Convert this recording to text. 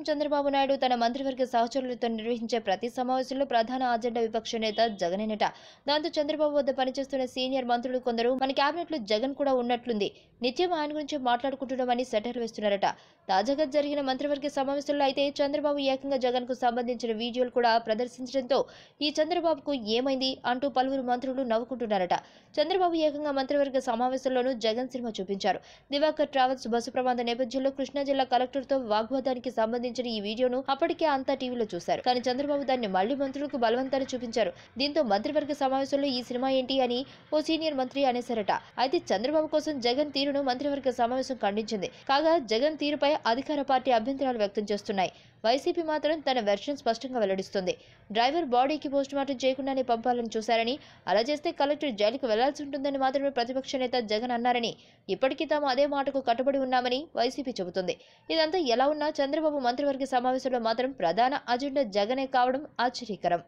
CM Chandrababu Naidu తన మంత్రివర్గ సహచరులతో నిర్వహించే ప్రతి సమావేశంలో ప్రధాన అజెండా విపక్ష నేత జగనేనట. దాంతో చంద్రబాబు వద్ద పనిచేస్తున్న సీనియర్ మంత్రులు కొందరు మన కేబినెట్లో జగన్ కూడా ఉన్నట్లుంది, నిత్యం ఆయన గురించి మాట్లాడుకుంటున్నామని సెటైర్లు వేస్తున్నారట. తాజాగా జరిగిన మంత్రివర్గ సమావేశంలో అయితే చంద్రబాబు ఏకంగా జగన్ కు సంబంధించిన వీడియోలు కూడా ప్రదర్శించడంతో ఈ చంద్రబాబుకు ఏమైంది అంటూ పలువురు మంత్రులు నవ్వుకుంటున్నారట. చంద్రబాబు ఏకంగా మంత్రివర్గ సమావేశంలోనూ జగన్ సినిమా చూపించారు. దివాకర్ ట్రావెల్స్ బస్సు ప్రమాద నేపథ్యంలో కృష్ణా జిల్లా కలెక్టర్తో వాగ్వాదానికి సంబంధించిన ఈ వీడియోను అప్పటికే అంతా టీవీలో చూశారు. కానీ చంద్రబాబు దాన్ని మళ్లీ మంత్రులకు బలవంతాన్ని చూపించారు. దీంతో మంత్రివర్గ సమావేశంలో ఈ సినిమా ఏంటి అని ఓ సీనియర్ మంత్రి అనేశారట. అయితే చంద్రబాబు కోసం జగన్ తీరును మంత్రివర్గ సమావేశం ఖండించింది. కాగా జగన్ తీరుపై అధికార పార్టీ అభ్యంతరాలు వ్యక్తం చేస్తున్నాయి. వైసీపీ మాత్రం తన వెర్షన్ స్పష్టంగా వెల్లడిస్తుంది. డ్రైవర్ బాడీకి పోస్టుమార్టం చేయకుండానే పంపాలని చూశారని, అలా చేస్తే కలెక్టర్ జైలుకు వెళ్లాల్సి ఉంటుందని మాత్రమే ప్రతిపక్ష నేత జగన్ అన్నారని, ఇప్పటికీ తాము అదే మాటకు కట్టుబడి ఉన్నామని వైసీపీ చెబుతుంది. ఇదంతా ఎలా ఉన్నా చంద్రబాబు మంత్రివర్గ సమావేశంలో మాత్రం ప్రధాన అజెండా జగనే కావడం ఆశ్చర్యకరం.